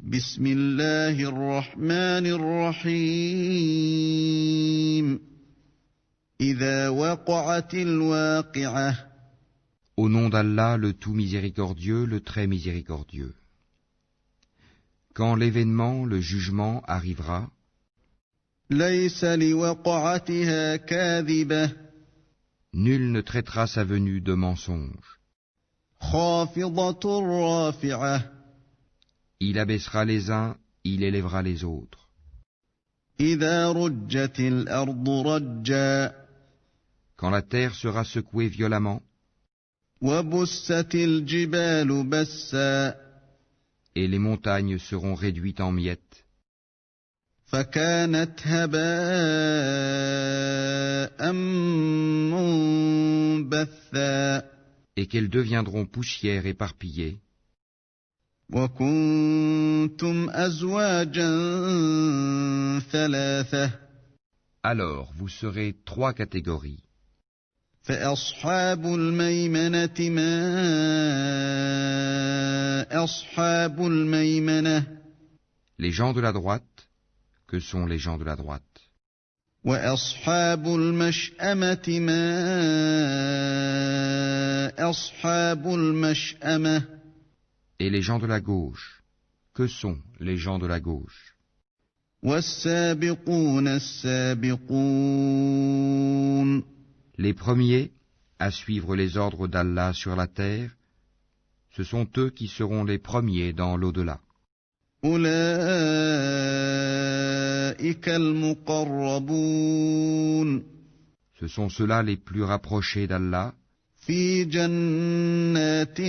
بسم الله الرحمن الرحيم إذا وقعت الواقعة Au nom d'Allah, le tout miséricordieux, le très miséricordieux. Quand l'événement, le jugement, arrivera, ليس لوقعتها كاذبة nul ne traitera sa venue de mensonge. خافضة رافعة Il abaissera les uns, il élèvera les autres. إذا رجت الأرض رجا Quand la terre sera secouée violemment, وبست الجبال بسا et les montagnes seront réduites en miettes, فكانت هباء منبثا et qu'elles deviendront poussière éparpillée, وكنتم أزواجا ثلاثة alors vous serez trois catégories. فأصحاب الميمنة ما أصحاب الميمنة Les gens de la droite, que sont les gens de la droite? وأصحاب المشأمة ما أصحاب المشأمة Et les gens de la gauche, que sont les gens de la gauche? والسابقون السابقون Les premiers à suivre les ordres d'Allah sur la terre, ce sont eux qui seront les premiers dans l'au-delà. أولئك المقربون Ce sont ceux-là les plus rapprochés d'Allah في جنات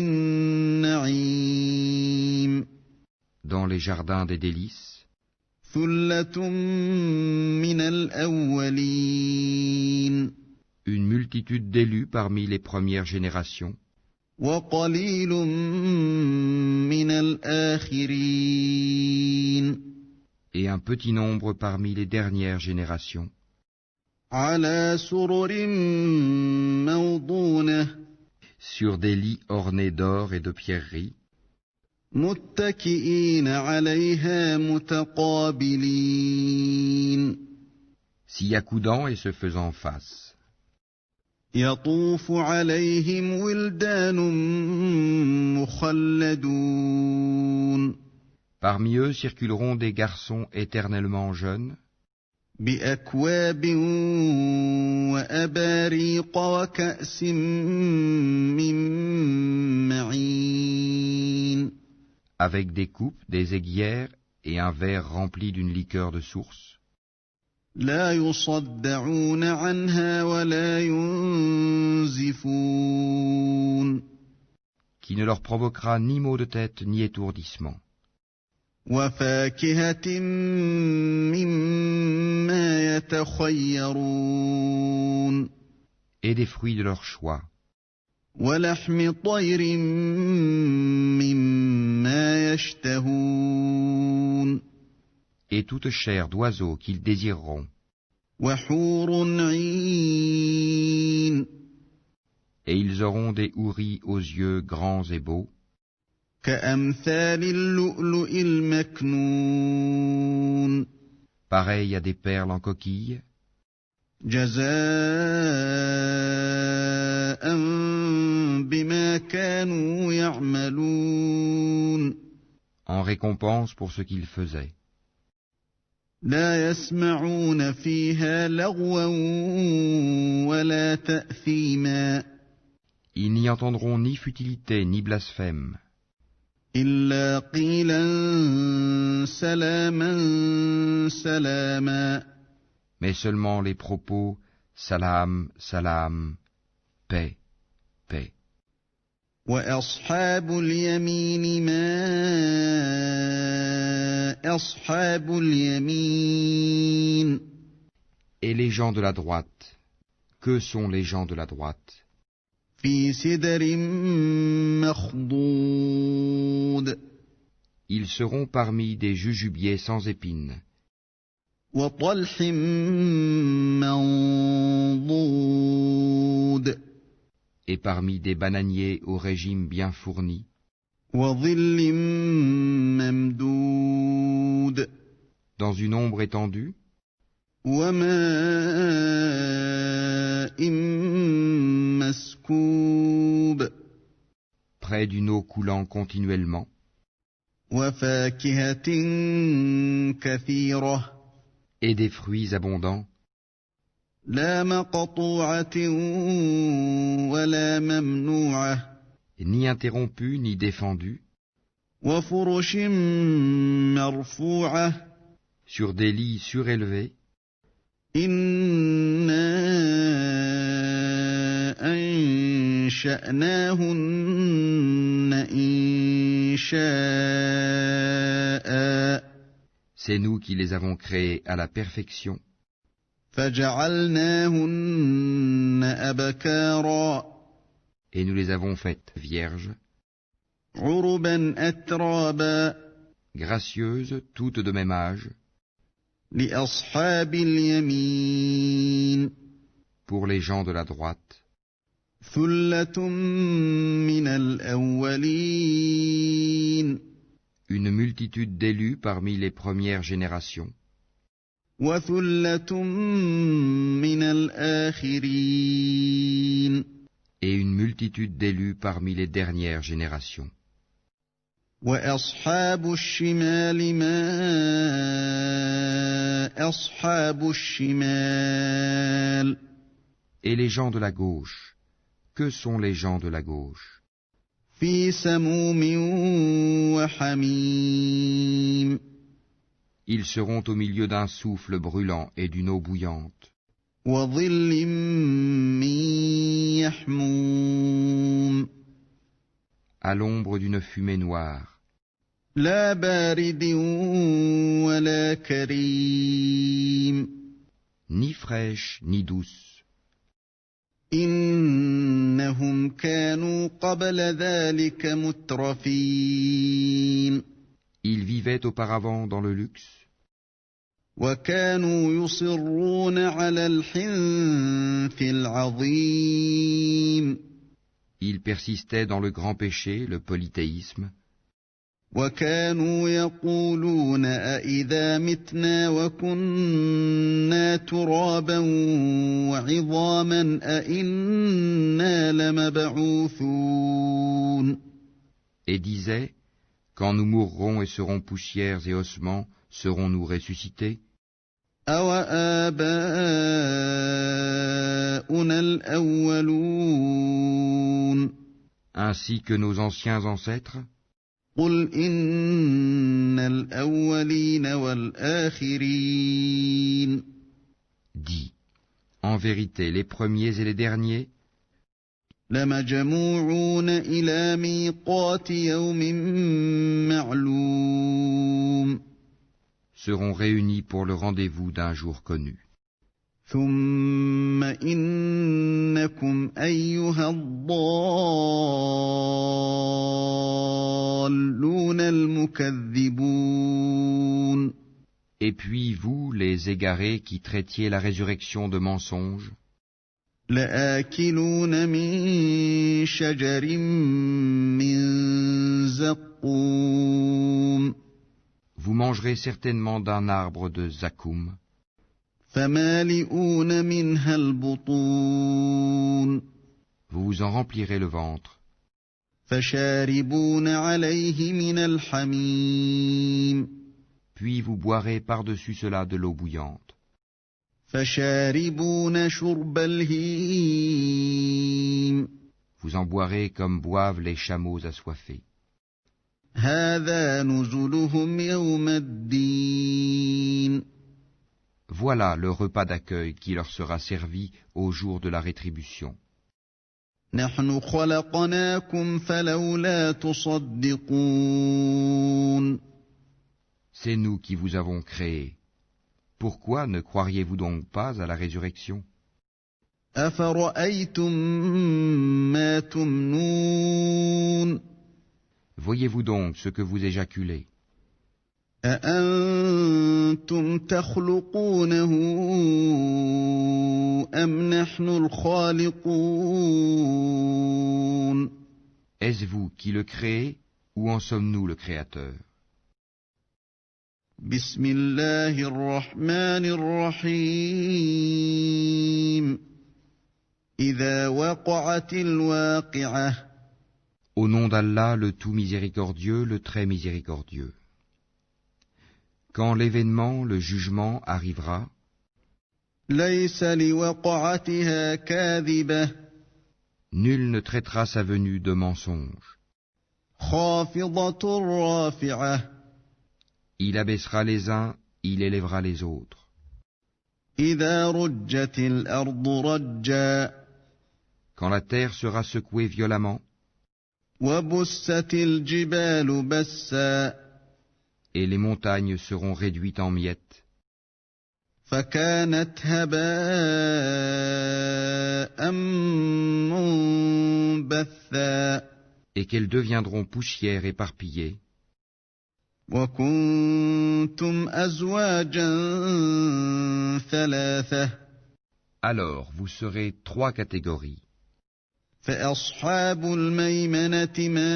النعيم dans les jardins des délices, ثلة من الأولين une multitude d'élus parmi les premières générations, وقليل من الآخرين et un petit nombre parmi les dernières générations, على سرر موضونة sur des lits ornés d'or et de pierreries, متكئين عليها متقابلين s'y accoudant et se faisant face. يطوف عليهم ولدان مخلدون Parmi eux circuleront des garçons éternellement jeunes, بأكواب وأباريق وكأس من معين avec des coupes, des aiguières et un verre rempli d'une liqueur de source, لا يصدعون عنها ولا ينزفون qui ne leur provoquera ni maux de tête ni étourdissement, وفاكهة مما يتخيرون et des fruits de leur choix, ولحم طير مما يشتهون et toute chair d'oiseau qu'ils désireront, وحور عين et ils auront des houris aux yeux grands et beaux, كأمثال اللؤلؤ المكنون pareils à des perles en coquille, جزاء بما كانوا يعملون en récompense pour ce qu'ils faisaient. لا يسمعون فيها لغوا ولا تأثيما Ils n'y entendront ni futilité ni blasphème, إلا قيلا سلاما سلاما mais seulement les propos salam, salam, paix, paix. وأصحاب اليمين ما أصحاب اليمين Et les gens de la droite, que sont les gens de la droite? في سدر مخضود Ils seront parmi des jujubiers sans épines, وطلح منضود et parmi des bananiers au régime bien fourni, وظل ممدود dans une ombre étendue, وماء مسكوب près d'une eau coulant continuellement, وفاكهة كثيرة et des fruits abondants, لا مقطوعة ولا ممنوعة ni interrompus ni défendus, وفرش مرفوعة sur des lits surélevés, إنا أنشأناهن إنشاء c'est nous qui les avons créés à la perfection, فجعلناهن أبكارا et nous les avons faites vierges, عربا أترابا gracieuses, toutes de même âge, لأصحاب اليمين pour les gens de la droite, ثلة من الأولين une multitude d'élus parmi les premières générations, وثلة من الآخرين et une multitude d'élus parmi les dernières générations. وأصحاب الشمال ما أصحاب الشمال Et les gens de la gauche, que sont les gens de la gauche? في سموم وحميم Ils seront au milieu d'un souffle brûlant et d'une eau bouillante, وظل من يحموم à l'ombre d'une fumée noire, لا بارد ولا كريم ni fraîche ni douce. إنهم كانوا قبل ذلك مترفين Ils vivaient auparavant dans le luxe, وكانوا يصرون على الحنث العظيم ils persistaient dans le grand péché, le polythéisme, وكانوا يقولون أإذا متنا وكنا ترابا وعظاما أإنا لمبعوثون et disaient, quand nous mourrons et serons poussières et ossements, serons-nous ressuscités? أوآباؤنا الأولون Ainsi que nos anciens ancêtres? قل إن الأولين والآخرين Dis, en vérité, les premiers et les derniers لمجموعون إلى ميقات يوم معلوم seront réunis pour le rendez-vous d'un jour connu. ثم إنكم أيها الضالون المكذبون Et puis vous, les égarés qui traitiez la résurrection de mensonge, لآكلون من شجر من زقوم vous mangerez certainement d'un arbre de zakoum, فمالئون منها البطون vous vous en remplirez le ventre, فشاربون عليه من الحميم puis vous boirez par-dessus cela de l'eau bouillante, فشاربون شرب الهيم vous en boirez comme boivent les chameaux assoiffés. هذا نزلهم يوم الدين Voilà le repas d'accueil qui leur sera servi au jour de la rétribution. نحن خلقناكم فلولا تصدقون C'est nous qui vous avons créés. Pourquoi ne croiriez-vous donc pas à la résurrection? أفرأيتم ما تمنون Voyez-vous donc ce que vous éjaculez? أأنتم تخلقونه أم نحن الخالقون Est-ce vous qui le créez ou en sommes-nous le Créateur? بسم الله الرحمن الرحيم إذا وقعت الواقعة Au nom d'Allah, le tout miséricordieux, le très miséricordieux. Quand l'événement, le jugement, arrivera, ليس لوقعتها كاذبة nul ne traitera sa venue de mensonge. خافضة رافعة Il abaissera les uns, il élèvera les autres. إذا رجت الأرض رجا Quand la terre sera secouée violemment, وبست الجبال بسا et les montagnes seront réduites en miettes, فكانت هباء منبثا et qu'elles deviendront poussière éparpillée, وكنتم أزواجا ثلاثة alors vous serez trois catégories. فأصحاب الميمنة ما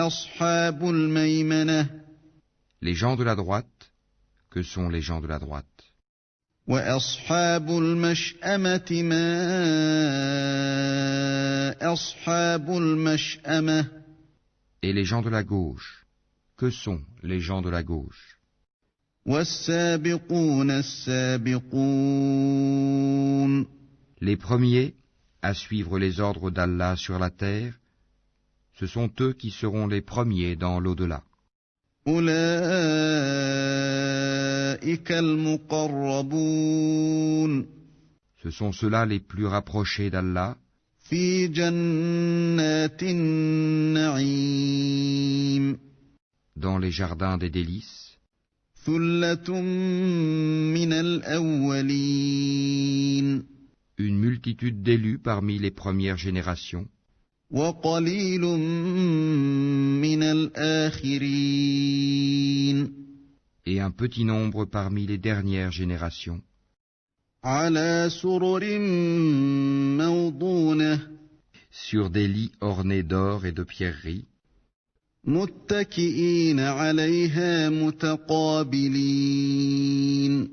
أصحاب الميمنة Les gens de la droite, que sont les gens de la droite? وأصحاب المشأمة ما أصحاب المشأمة Et les gens de la gauche, que sont les gens de la gauche? والسابقون السابقون Les premiers à suivre les ordres d'Allah sur la terre, ce sont eux qui seront les premiers dans l'au-delà. أولئك المقربون Ce sont ceux-là les plus rapprochés d'Allah في جنات النعيم dans les jardins des délices, ثلة من الأولين une multitude d'élus parmi les premières générations, وقليل من الآخرين et un petit nombre parmi les dernières générations, على سرر موضونة sur des lits ornés d'or et de pierreries, متكئين عليها متقابلين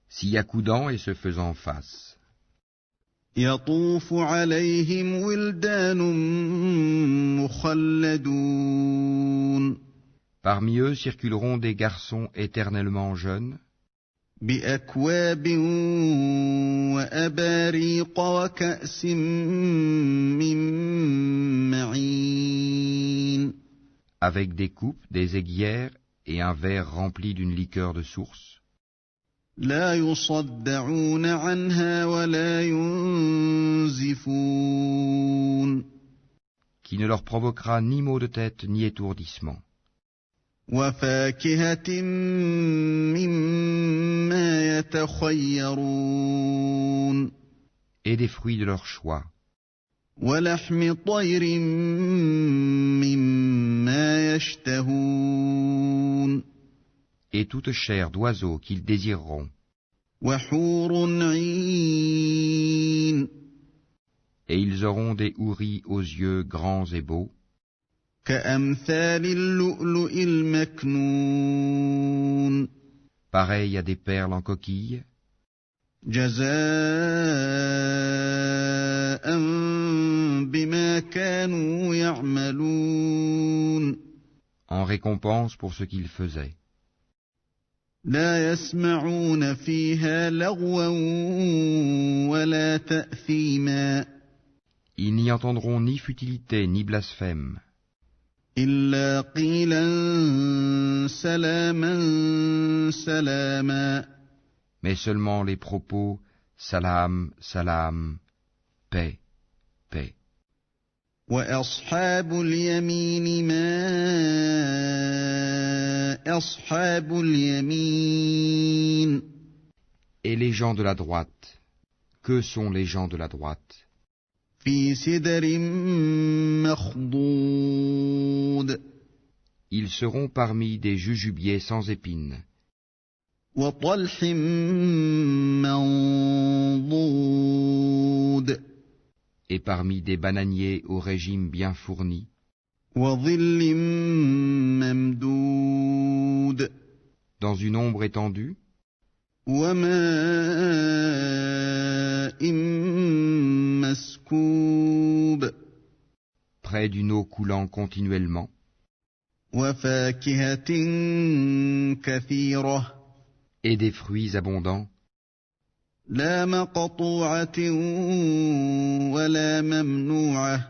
s'y accoudant et se faisant face. يطوف عليهم ولدان مخلدون Parmi eux circuleront des garçons éternellement jeunes, بأكواب وأباريق وكأس من معين avec des coupes, des aiguières et un verre rempli d'une liqueur de source, لا يصدعون عنها ولا ينزفون qui ne leur provoquera ni maux de tête ni étourdissement, وفاكهة مما يتخيرون et des fruits de leur choix, ولحم طير مما يشتهون et toute chair d'oiseau qu'ils désireront, وحور عين et ils auront des houris aux yeux grands et beaux, كأمثال اللؤلؤ المكنون pareils à des perles en coquille, جزاء بما كانوا يعملون en récompense pour ce qu'ils faisaient. لا يسمعون فيها لغوا ولا تأثيما Ils n'y entendront ni futilité ni blasphème, إلا قيلا سلاما سلاما mais seulement les propos salam, salam, paix, paix. وأصحاب اليمين ما أصحاب اليمين Et les gens de la droite, que sont les gens de la droite? في سدر مخضود Ils seront parmi des jujubiers sans épines, وطلح منضود et parmi des bananiers au régime bien fourni, وظل ممدود dans une ombre étendue, وماء مسكوب près d'une eau coulant continuellement, وفاكهة كثيرة et des fruits abondants, لا مقطوعة ولا ممنوعة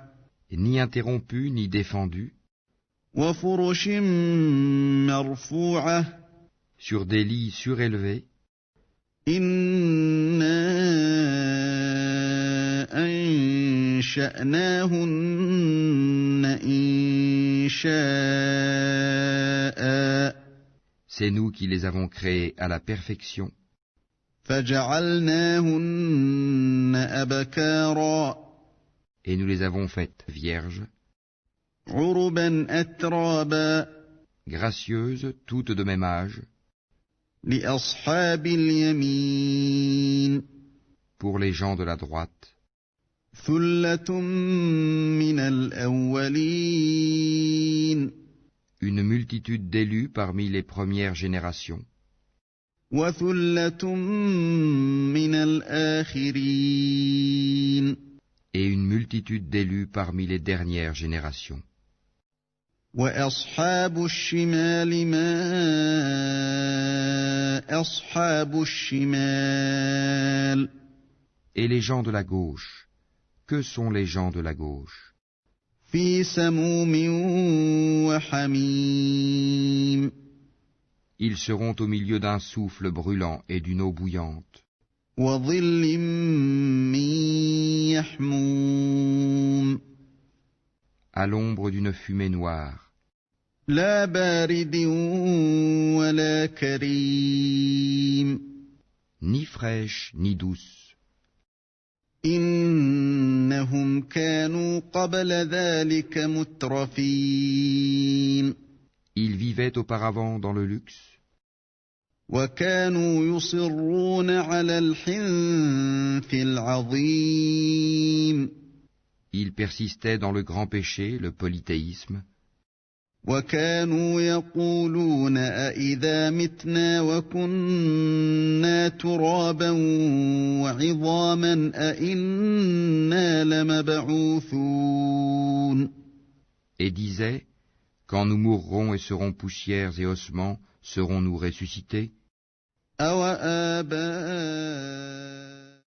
ni interrompus ni défendus, وفرش مرفوعة sur des lits surélevés, إنا أنشأناهن إنشاء c'est nous qui les avons créés à la perfection, فجعلناهن أبكارا et nous les avons faites vierges, عربا أترابا gracieuses, toutes de même âge, لأصحاب اليمين pour les gens de la droite, ثلة من الأولين une multitude d'élus parmi les premières générations, وثلة من الآخرين et une multitude d'élus parmi les dernières générations. وأصحاب الشمال ما أصحاب الشمال Et les gens de la gauche, que sont les gens de la gauche? في سموم وحميم Ils seront au milieu d'un souffle brûlant et d'une eau bouillante, وظل من يحموم à l'ombre d'une fumée noire, لا بارد ولا كريم ni fraîche ni douce. إنهم كانوا قبل ذلك مترفين Ils vivaient auparavant dans le luxe, وكانوا يصرون على الحنث العظيم ils persistaient dans le grand péché, le polythéisme, وكانوا يقولون أإذا متنا وكنا ترابا وعظاما أإنا لمبعوثون et disaient, quand nous mourrons et serons poussières et ossements, serons-nous ressuscités? أوآباؤنا